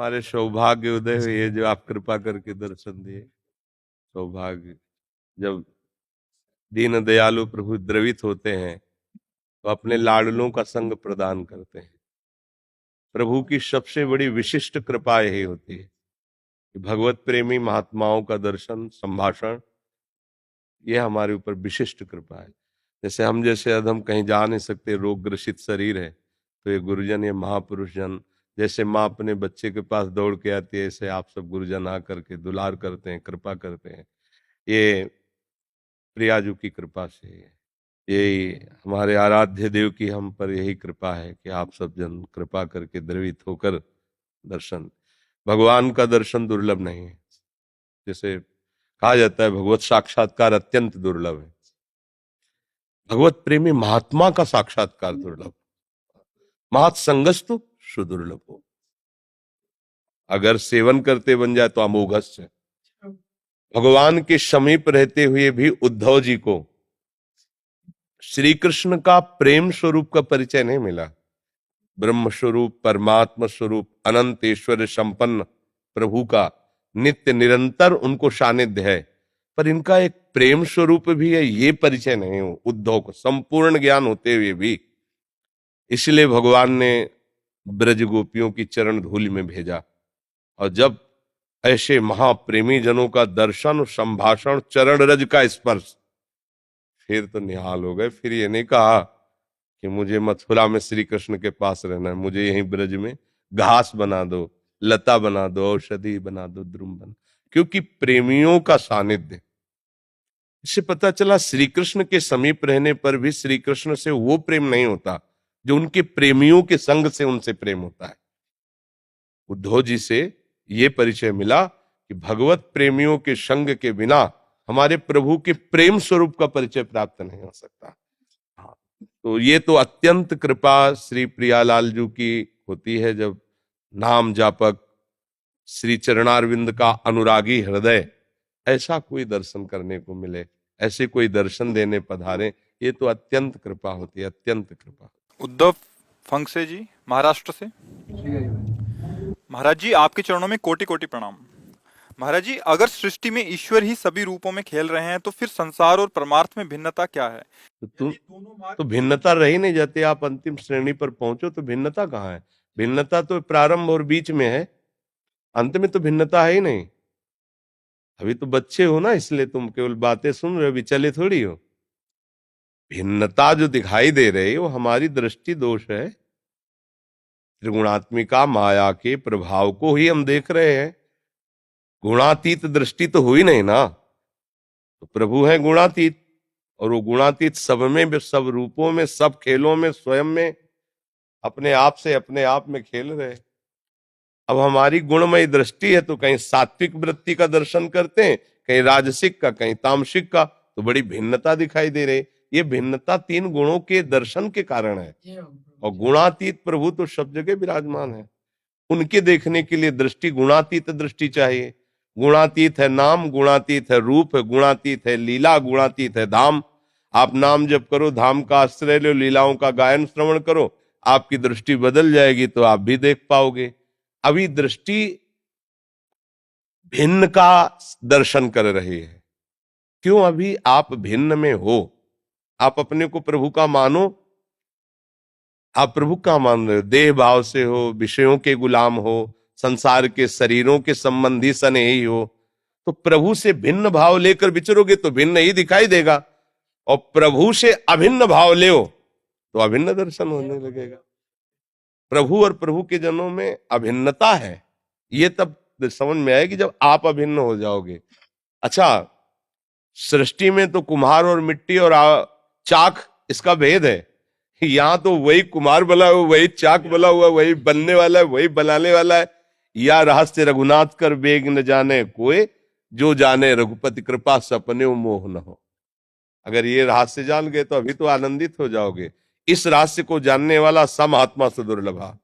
हमारे सौभाग्य उदय हुए जो आप कृपा करके दर्शन दिए। सौभाग्य, जब दीन दयालु प्रभु द्रवित होते हैं तो अपने लाडलों का संग प्रदान करते हैं। प्रभु की सबसे बड़ी विशिष्ट कृपा यही होती है कि भगवत प्रेमी महात्माओं का दर्शन, संभाषण, ये हमारे ऊपर विशिष्ट कृपा है। जैसे हम जैसे अधम कहीं जा नहीं सकते, रोग ग्रसित शरीर है, तो ये गुरुजन, ये महापुरुष जन, जैसे माँ अपने बच्चे के पास दौड़ के आती है, ऐसे आप सब गुरुजन आकर के दुलार करते हैं, कृपा करते हैं। ये प्रियाजू की कृपा से है। यही हमारे आराध्य देव की हम पर यही कृपा है कि आप सब जन कृपा करके द्रवित होकर दर्शन। भगवान का दर्शन दुर्लभ नहीं है। जैसे कहा जाता है भगवत साक्षात्कार अत्यंत दुर्लभ है, भगवत प्रेमी महात्मा का साक्षात्कार दुर्लभ, महत संगस्तु सुदुर्लभ हो। अगर सेवन करते बन जाए तो अमोघस्य। भगवान के समीप रहते हुए भी उद्धव जी को श्री कृष्ण का प्रेम स्वरूप का परिचय नहीं मिला। ब्रह्म स्वरूप, परमात्मा स्वरूप, अनंत ऐश्वर्य संपन्न प्रभु का नित्य निरंतर उनको सानिध्य है, पर इनका एक प्रेम स्वरूप भी है, ये परिचय नहीं हो उद्धव को, संपूर्ण ज्ञान होते हुए भी। इसलिए भगवान ने ब्रज गोपियों की चरण धूलि में भेजा। और जब ऐसे महाप्रेमी जनों का दर्शन, संभाषण, चरण रज का स्पर्श, फिर तो निहाल हो गए। फिर ये नहीं कहा कि मुझे मथुरा में श्री कृष्ण के पास रहना है, मुझे यहीं ब्रज में घास बना दो, लता बना दो, औषधि बना दो, द्रुम बना। क्योंकि प्रेमियों का सानिध्य, इससे पता चला श्री कृष्ण के समीप रहने पर भी श्री कृष्ण से वो प्रेम नहीं होता जो उनके प्रेमियों के संग से उनसे प्रेम होता है। उद्धव जी से ये परिचय मिला कि भगवत प्रेमियों के संग के बिना हमारे प्रभु के प्रेम स्वरूप का परिचय प्राप्त नहीं हो सकता। तो ये तो अत्यंत कृपा श्री प्रियालाल जी की होती है, जब नाम जापक श्री चरणारविंद का अनुरागी हृदय ऐसा कोई दर्शन करने को मिले, ऐसे कोई दर्शन देने पधारे, ये तो अत्यंत कृपा होती है, अत्यंत कृपा। उद्धव फंगसे जी, महाराष्ट्र से। महाराज जी, आपके चरणों में कोटि कोटि प्रणाम। महाराज जी, अगर सृष्टि में ईश्वर ही सभी रूपों में खेल रहे हैं तो फिर संसार और परमार्थ में भिन्नता क्या है? तो भिन्नता रही नहीं जाती। आप अंतिम श्रेणी पर पहुंचो तो भिन्नता कहाँ है? भिन्नता तो प्रारंभ और बीच में है, अंत में तो भिन्नता है ही नहीं। अभी तो बच्चे हो ना, इसलिए तुम केवल बातें सुन रहे हो, विचलित थोड़ी हो। भिन्नता जो दिखाई दे रही है वो हमारी दृष्टि दोष है। त्रिगुणात्मिका माया के प्रभाव को ही हम देख रहे हैं, गुणातीत दृष्टि तो हुई नहीं ना। तो प्रभु है गुणातीत, और वो गुणातीत सब में, सब रूपों में, सब खेलों में, स्वयं में अपने आप से अपने आप में खेल रहे। अब हमारी गुणमय दृष्टि है तो कहीं सात्विक वृत्ति का दर्शन करते हैं, कहीं राजसिक का, कहीं तामसिक का, तो बड़ी भिन्नता दिखाई दे रही। ये भिन्नता तीन गुणों के दर्शन के कारण है। और गुणातीत प्रभु तो सब जगह विराजमान है, उनके देखने के लिए दृष्टि गुणातीत दृष्टि चाहिए। गुणातीत है नाम, गुणातीत है रूप, गुणातीत है लीला, गुणातीत है धाम। आप नाम जप करो, धाम का आश्रय लो, लीलाओं का गायन श्रवण करो, आपकी दृष्टि बदल जाएगी तो आप भी देख पाओगे। अभी दृष्टि भिन्न का दर्शन कर रही है। क्यों? अभी आप भिन्न में हो। आप अपने को प्रभु का मानो, आप प्रभु का मान रहे हो, देह भाव से हो, विषयों के गुलाम हो, संसार के शरीरों के संबंधी स्नेही हो, तो प्रभु से भिन्न भाव लेकर विचरोगे तो भिन्न ही दिखाई देगा। और प्रभु से अभिन्न भाव ले तो अभिन्न दर्शन होने लगेगा। प्रभु और प्रभु के जनों में अभिन्नता है, ये तब समझ में आएगी जब आप अभिन्न हो जाओगे। अच्छा, सृष्टि में तो कुम्हार और मिट्टी और चाक इसका भेद है। यहाँ तो वही कुम्हार बना हुआ, वही चाक बना हुआ, वही बनने वाला है, वही बनाने वाला है। या रहस्य रघुनाथ कर बेग न जाने कोई, जो जाने रघुपति कृपा सपने मोह न हो। अगर ये रहस्य जान गए तो अभी तो आनंदित हो जाओगे। इस रहस्य को जानने वाला सम आत्मा सुदुर्लभा,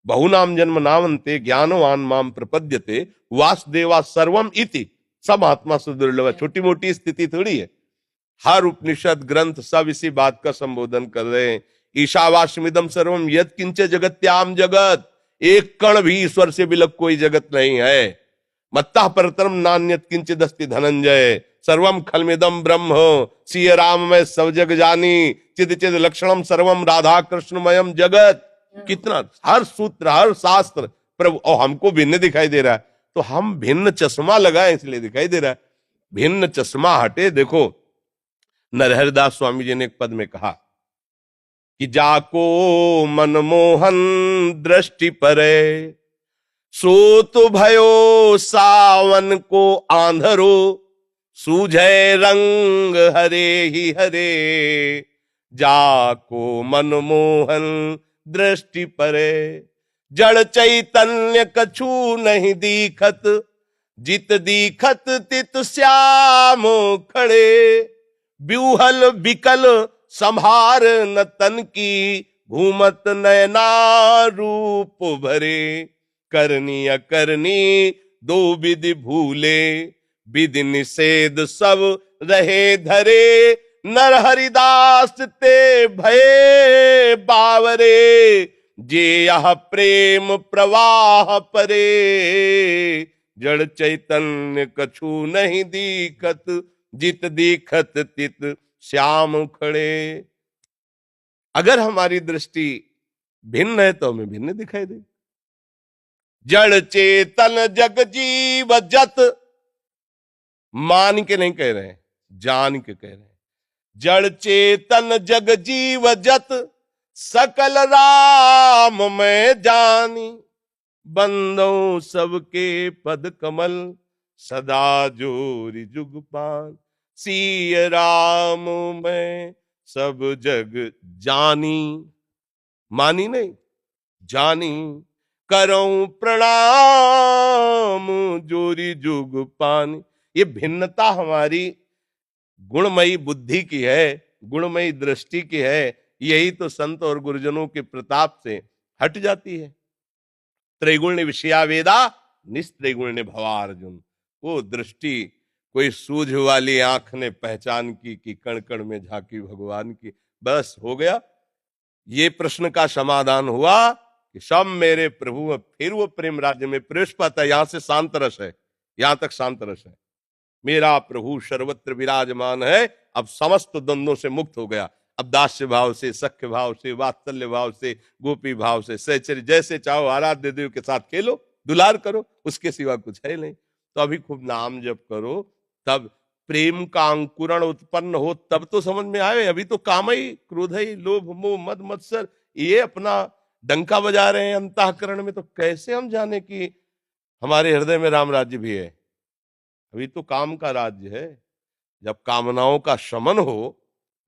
बहुनाम जन्म नामंते ज्ञानवान माम प्रपद्यते वासुदेवा सर्वम इति। सब आत्मा सुदुर्लभ। छोटी मोटी स्थिति थोड़ी है। हर उपनिषद ग्रंथ सब इसी बात का संबोधन कर रहे हैं। ईशावास्यमिदं सर्वम यत् किंच जगत्याम जगत, एक कण भी ईश्वर से विलग कोई जगत नहीं है। मत्तः परतरम नान्यत किंचिद अस्ति धनंजय, सर्वम खलमिदम ब्रह्म, सिय राम में सब जग जानी, चिद चिद लक्षणम सर्वम राधा कृष्णमयम जगत। कितना हर सूत्र हर शास्त्र प्रभु, और हमको भिन्न दिखाई दे रहा है, तो हम भिन्न चश्मा लगाए इसलिए दिखाई दे रहा है। भिन्न चश्मा हटे। देखो नरहरिदास स्वामी जी ने एक पद में कहा कि जाको मनमोहन दृष्टि परे, सो तो भयो सावन को आंधरो, सूझे रंग हरे ही हरे, जाको मनमोहन दृष्टि परे, जड़ चैतन्य कछु नहीं दीखत, जित दीखत तित श्याम खड़े, ब्यूहल बिकल संभार न तन की, घूमत नयना रूप भरे, करनी अकरनी दो विधि भूले, विधि निषेध सब रहे धरे, नर हरिदास ते भये बावरे, जे यह प्रेम प्रवाह परे, जड़ चैतन्य कछु नहीं दीखत, जित दीखत तित श्याम खड़े। अगर हमारी दृष्टि भिन्न है तो हमें भिन्न दिखाई दे। जड़ चेतन जग जीव जत, मान के नहीं कह रहे हैं, जान के कह रहे हैं। जड़ चेतन जग जीव जत, सकल राम में जानी, बंदों सबके पद कमल, सदा जोरी जुग पान, सिय राम में सब जग जानी, मानी नहीं जानी, करऊं प्रणाम जोरी जुग पानी। ये भिन्नता हमारी गुणमयी बुद्धि की है, गुणमयी दृष्टि की है। यही तो संत और गुरुजनों के प्रताप से हट जाती है। त्रैगुण्य विषया वेदा, निस्त्रैगुण्य भवार्जुन। वो दृष्टि कोई सूझ वाली आंख ने पहचान की कि कण कण में झांकी भगवान की, बस हो गया। ये प्रश्न का समाधान हुआ कि सब मेरे प्रभु, फिर वो प्रेम राज्य में प्रवेश पाता है। यहां से शांत रस है, यहां तक शांत रस है। मेरा प्रभु सर्वत्र विराजमान है, अब समस्त द्वंद्वों से मुक्त हो गया। अब दास्य भाव से, सख्य भाव से, वात्सल्य भाव से, गोपी भाव से, सहचर्य, जैसे चाहो आराध्य देव के साथ खेलो, दुलार करो, उसके सिवा कुछ है नहीं। तो अभी खूब नाम जप करो, तब प्रेम का अंकुरण उत्पन्न हो, तब तो समझ में आए। अभी तो काम ही, क्रोध ही, लोभ मोह मद मत्सर ये अपना डंका बजा रहे हैं अंतःकरण में। तो कैसे हम जाने कि हमारे हृदय में राम राज्य भी है? अभी तो काम का राज्य है। जब कामनाओं का शमन हो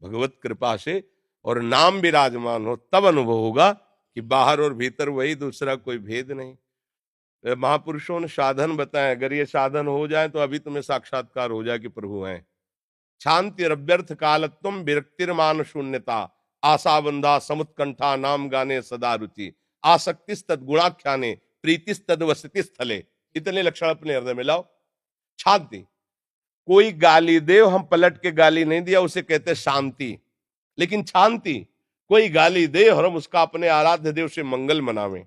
भगवत कृपा से और नाम विराजमान हो, तब अनुभव होगा कि बाहर और भीतर वही, दूसरा कोई भेद नहीं। महापुरुषों ने साधन बताए, अगर ये साधन हो जाए तो अभी तुम्हें साक्षात्कार हो जाए कि प्रभु हैं। शांति अभ्यर्थ कालत्वम, विरक्तिर्मान शून्यता, आशाबंधा समुत्कंठा, नाम गाने सदा रुचि, आसक्तिस्तद गुणाख्याने, प्रीतिस्तद वसति स्थले। इतने लक्षण अपने हृदय में लाओ। शांति, कोई गाली दे, हम पलट के गाली नहीं दिया, उसे कहते शांति। लेकिन शांति, कोई गाली दे और हम उसका अपने आराध्य देव से मंगल मनावें।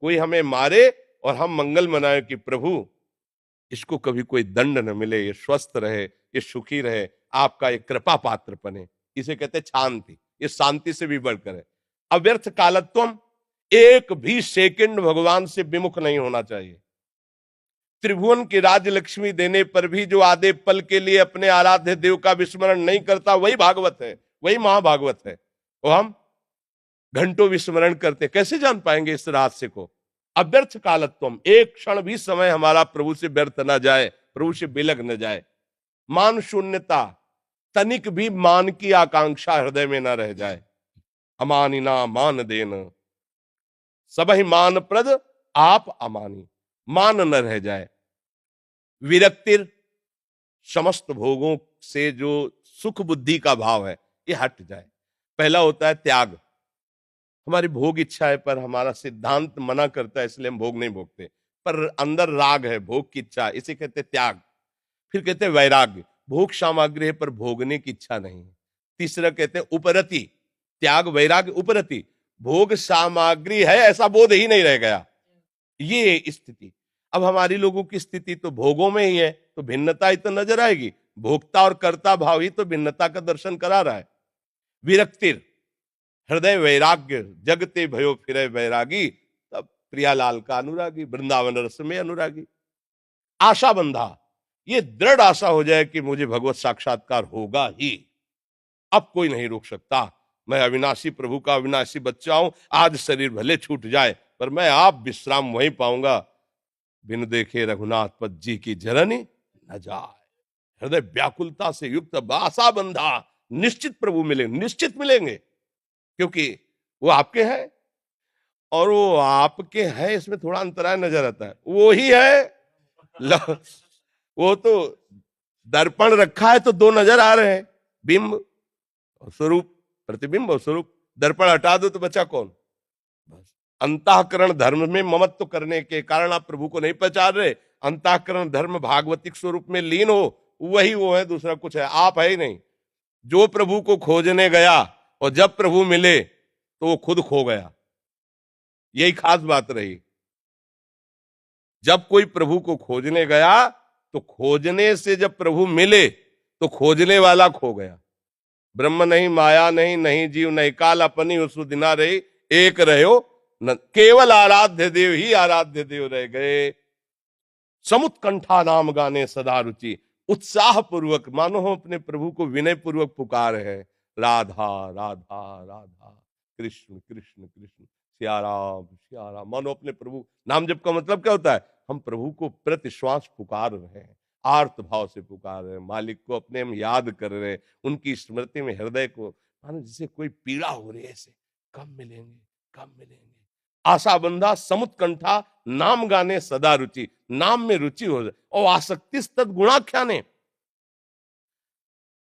कोई हमें मारे और हम मंगल मनाएं कि प्रभु इसको कभी कोई दंड न मिले, ये स्वस्थ रहे, ये सुखी रहे, आपका ये कृपा पात्र बने, इसे कहते शांति। ये शांति से भी बढ़कर है। अव्यर्थ कालत्वम, एक भी सेकंड भगवान से विमुख नहीं होना चाहिए। त्रिभुवन की राज लक्ष्मी देने पर भी जो आधे पल के लिए अपने आराध्य देव का विस्मरण नहीं करता, वही भागवत है, वही महाभागवत है। वो हम घंटों विस्मरण करते, कैसे जान पाएंगे इस रहस्य को? अव्यर्थ कालत्वम, एक क्षण भी समय हमारा प्रभु से व्यर्थ न जाए, प्रभु से बिलग न जाए। मान शून्यता, तनिक भी मान की आकांक्षा हृदय में न रह जाए। अमानिना मान देन, सबहि मान प्रद आप अमानी, मान न रह जाए। विरक्तिर, समस्त भोगों से जो सुख बुद्धि का भाव है ये हट जाए। पहला होता है त्याग। हमारी भोग इच्छा है पर हमारा सिद्धांत मना करता है, इसलिए हम भोग नहीं भोगते, पर अंदर राग है, भोग की इच्छा, इसे कहते त्याग। फिर कहते हैं वैराग्य, भोग सामग्री है पर भोगने की इच्छा नहीं है। तीसरा कहते हैं उपरति, त्याग वैराग्य उपरति, भोग सामग्री है ऐसा बोध ही नहीं रह गया, ये स्थिति। अब हमारी लोगों की स्थिति तो भोगों में ही है, तो भिन्नता ही तो नजर आएगी। भोक्ता और कर्ता भाव ही तो भिन्नता का दर्शन करा रहा है। विरक्तिर हृदय वैराग्य जगते भयो फिरे वैरागी, तब प्रियालाल का अनुरागी, वृंदावन रस में अनुरागी। आशा बंधा, ये दृढ़ आशा हो जाए कि मुझे भगवत साक्षात्कार होगा ही, अब कोई नहीं रोक सकता। मैं अविनाशी प्रभु का अविनाशी बच्चा हूं, आज शरीर भले छूट जाए पर मैं आप विश्राम वहीं पाऊंगा। बिन देखे रघुनाथ पद जी की जरनी न जाए। हृदय व्याकुलता से युक्त आशा बंधा, निश्चित प्रभु मिलेंगे, निश्चित मिलेंगे, क्योंकि वो आपके हैं और वो आपके हैं, इसमें थोड़ा अंतराय नजर आता है। वो ही है, वो तो दर्पण रखा है तो दो नजर आ रहे हैं, बिंब और स्वरूप, प्रतिबिंब और स्वरूप। दर्पण हटा दो तो बचा कौन? बस अंतःकरण धर्म में ममत्व करने के कारण आप प्रभु को नहीं पहचान रहे। अंतःकरण धर्म भागवतिक स्वरूप में लीन हो, वही वो है, दूसरा कुछ है, आप है ही नहीं। जो प्रभु को खोजने गया और जब प्रभु मिले तो वो खुद खो गया, यही खास बात रही। जब कोई प्रभु को खोजने गया तो खोजने से जब प्रभु मिले तो खोजने वाला खो गया। ब्रह्म नहीं, माया नहीं, नहीं जीव नहीं काल, अपनी उस दिना रही, एक रहो न, केवल आराध्य देव ही आराध्य देव रह गए। समुत्कंठा नाम गाने सदा रुचि, उत्साह पूर्वक मानो हम अपने प्रभु को विनय पूर्वक पुकार है, राधा राधा राधा, कृष्ण कृष्ण कृष्ण, सिया राम। मानो अपने प्रभु, नाम जप का मतलब क्या होता है? हम प्रभु को प्रति श्वास पुकार रहे हैं, आर्त भाव से पुकार रहे हैं, मालिक को अपने हम याद कर रहे हैं, उनकी स्मृति में हृदय को, मानो जिसे कोई पीड़ा हो रही है ऐसे, कब मिलेंगे कब मिलेंगे। आशा बंधा समुत्कंठा नाम गाने सदा रुचि, नाम में रुचि हो जाए। और आसक्ति तद गुणाख्याने,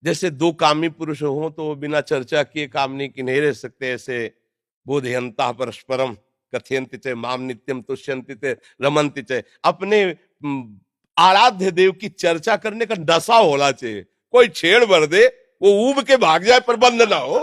जैसे दो कामी पुरुष हो तो बिना चर्चा किए कामनी की नहीं रह सकते, ऐसे बोधयंता परस्परम कथयंति च माम नित्यम तुष्यंति च रमंति च, अपने आराध्य देव की चर्चा करने का नशा होना चाहिए। कोई छेड़ भर दे वो ऊब के भाग जाए पर बंद ना हो।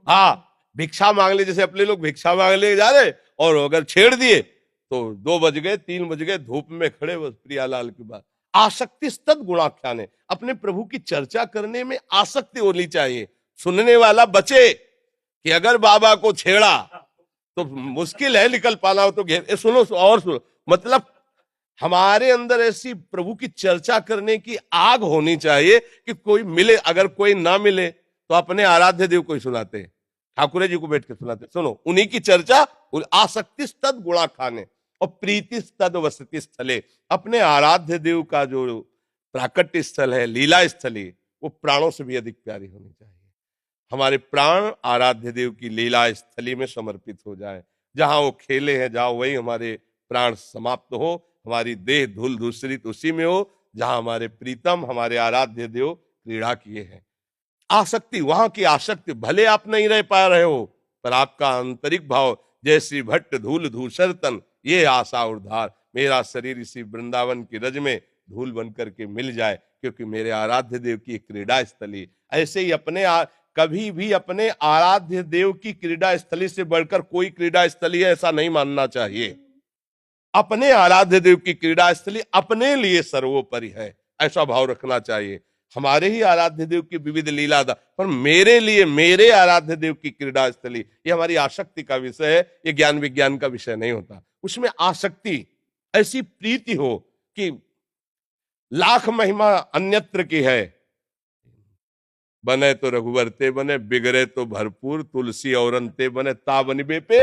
हाँ, भिक्षा मांग ले, जैसे अपने लोग भिक्षा मांग ले जा रहे और अगर छेड़ दिए तो 2 बज गए 3 बज गए, धूप में खड़े, बस प्रियालाल की बात। आसक्ति तद गुणाख्यान है, अपने प्रभु की चर्चा करने में आसक्ति होनी चाहिए। सुनने वाला बचे कि अगर बाबा को छेड़ा तो मुश्किल है निकल पाना हो तो घेर, सुनो और सुनो। मतलब हमारे अंदर ऐसी प्रभु की चर्चा करने की आग होनी चाहिए कि कोई मिले, अगर कोई ना मिले तो अपने आराध्य देव को ही सुनाते हैं, ठाकुर जी को बैठ के सुनाते, सुनो उन्हीं की चर्चा। आसक्ति तद गुणा खाने और प्रीति तद वसति स्थले, अपने आराध्य देव का जो प्राकट्य स्थल है, लीला स्थली, वो प्राणों से भी अधिक प्यारी होनी चाहिए। हमारे प्राण आराध्य देव की लीला स्थली में समर्पित हो जाए, जहां वो खेले हैं जहां वही हमारे प्राण समाप्त हो, हमारी देह धूल धूसरित उसी में हो जहां हमारे प्रीतम हमारे आराध्य देव क्रीड़ा किए हैं। आसक्ति, वहां की आसक्ति, भले आप नहीं रह पा रहे हो पर आपका आंतरिक भाव, जैसी भट्ट धूल धूसर तन, ये आशा उद्धार, मेरा शरीर इसी वृंदावन की रज में धूल बनकर के मिल जाए, क्योंकि मेरे आराध्य देव की क्रीड़ा स्थली। ऐसे ही कभी भी अपने आराध्य देव की क्रीड़ा स्थली से बढ़कर कोई क्रीड़ा स्थली है ऐसा नहीं मानना चाहिए। अपने आराध्य देव की क्रीड़ा स्थली अपने लिए सर्वोपरि है, ऐसा भाव रखना चाहिए। हमारे ही आराध्य देव की विविध लीला पर मेरे लिए मेरे आराध्य देव की क्रीड़ा स्थली, ये हमारी आसक्ति का विषय है, ये ज्ञान विज्ञान का विषय नहीं होता। उसमें आसक्ति, ऐसी प्रीति हो कि लाख महिमा अन्यत्र की है, बने तो रघुवर ते बने, बिगड़े तो भरपूर, तुलसी औरन ते बने, ता बनी बेपे।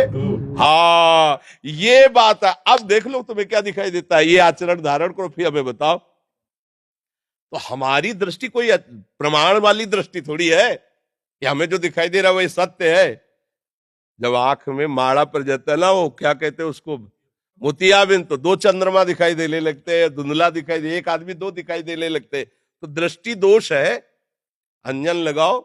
हाँ, ये बात है। अब देख लो तुम्हें क्या दिखाई देता है, ये आचरण धारण करो, फिर हमें बताओ। तो हमारी दृष्टि कोई प्रमाण वाली दृष्टि थोड़ी है कि हमें जो दिखाई दे रहा है वही सत्य है। जब आंख में माड़ा पर जाता है ना, वो क्या कहते हैं उसको, मोतियाबिंद, तो 2 चंद्रमा दिखाई देने लगते हैं, धुंधला दिखाई दे, एक आदमी 2 दिखाई देने लगते, तो दृष्टि दोष है। अंजन लगाओ,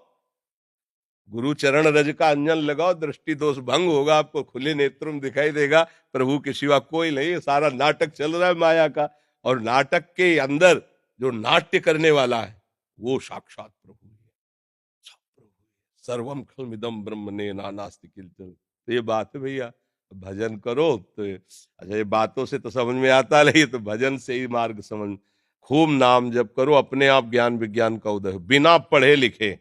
गुरु चरण रज का अंजन लगाओ, दृष्टि दोष भंग होगा, आपको खुले नेत्रों में दिखाई देगा प्रभु के सिवा कोई नहीं। सारा नाटक चल रहा है माया का, और नाटक के अंदर जो नाट्य करने वाला है वो साक्षात प्रभु है, सब प्रभु है। सर्वम खलमिदम ब्रह्मणे नानास्ति किंचन। तो ये बात है भैया, भजन करो तो अच्छा, ये बातों से तो समझ में आता नहीं, तो भजन से ही मार्ग समझ। खूब नाम जप करो, अपने आप ज्ञान विज्ञान का उदय हो, बिना पढ़े लिखे।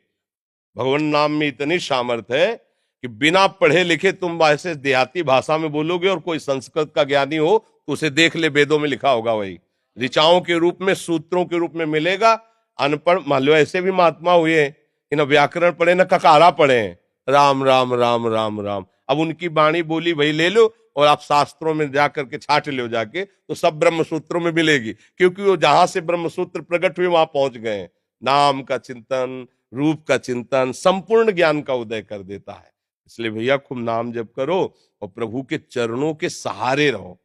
भगवान नाम में इतनी सामर्थ्य है कि बिना पढ़े लिखे तुम ऐसे देहाती भाषा में बोलोगे, और कोई संस्कृत का ज्ञानी हो तो उसे देख ले, वेदों में लिखा होगा, वही ऋचाओं के रूप में, सूत्रों के रूप में मिलेगा। अनपढ़ मान लो, ऐसे भी महात्मा हुए हैं कि न व्याकरण पढ़े न ककारा पढ़े हैं, राम राम राम राम राम। अब उनकी वाणी बोली वही ले लो, और आप शास्त्रों में जाकर के छाट लो जाके, तो सब ब्रह्म सूत्रों में मिलेगी, क्योंकि वो जहां से ब्रह्म सूत्र प्रकट हुए वहां पहुंच गए हैं। नाम का चिंतन, रूप का चिंतन संपूर्ण ज्ञान का उदय कर देता है। इसलिए भैया खूब नाम जप करो और प्रभु के चरणों के सहारे रहो,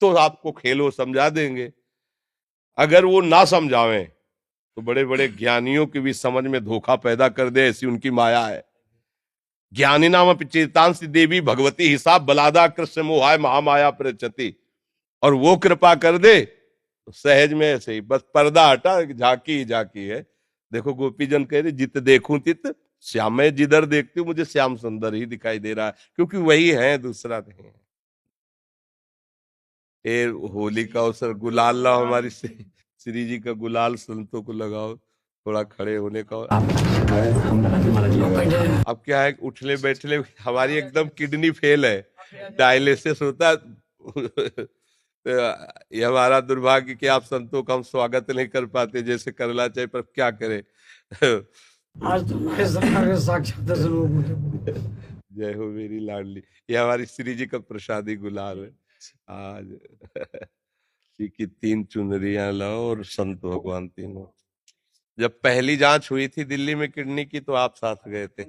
तो आपको खेलो समझा देंगे। अगर वो ना समझावें तो बड़े बड़े ज्ञानियों की भी समझ में धोखा पैदा कर दे, ऐसी उनकी माया है। ज्ञानी नाम चेतांसी देवी भगवती हिसाब बलादा कृष्ण मोहाय महामाया प्रचति, और वो कृपा कर दे तो सहज में ऐसे ही बस पर्दा हटा, झांकी ही झांकी है। देखो गोपीजन कह रहे, जित देखूं तित श्याम, मैं जिधर देखती हूँ मुझे श्याम सुंदर ही दिखाई दे रहा है, क्योंकि वही है, दूसरा नहीं है। ये होली का अवसर, गुलाल लाओ, हमारी श्री जी का गुलाल संतों को लगाओ, थोड़ा खड़े होने का। अब क्या है, उठने बैठने हमारी एकदम किडनी फेल है, डायलिसिस होता है। तो ये हमारा दुर्भाग्य कि आप संतों का हम स्वागत नहीं कर पाते जैसे करना चाहिए, पर क्या करें। आज तो हमारे सरकार के साक्षात दर्शन हुए मुझे। जय हो मेरी लाडली, ये हमारी श्री जी का प्रसादी गुलाल है आज। श्री की 3 चुनरियां लाओ और संत भगवान तीनों। जब पहली जांच हुई थी दिल्ली में किडनी की, तो आप साथ गए थे।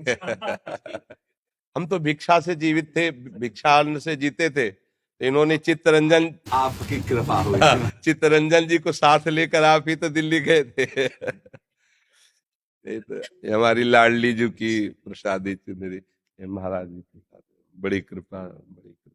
हम तो भिक्षा से जीवित थे, भिक्षा अन्न से जीते थे। तो इन्होंने चित्तरंजन, आपकी कृपा हुई। चित्तरंजन जी को साथ लेकर आप ही तो दिल्ली गए थे। ये तो ये हमारी लाडली जी की प्रसादी चुनरी, ये महाराज जी की बड़ी कृपा, बड़ी कृपा।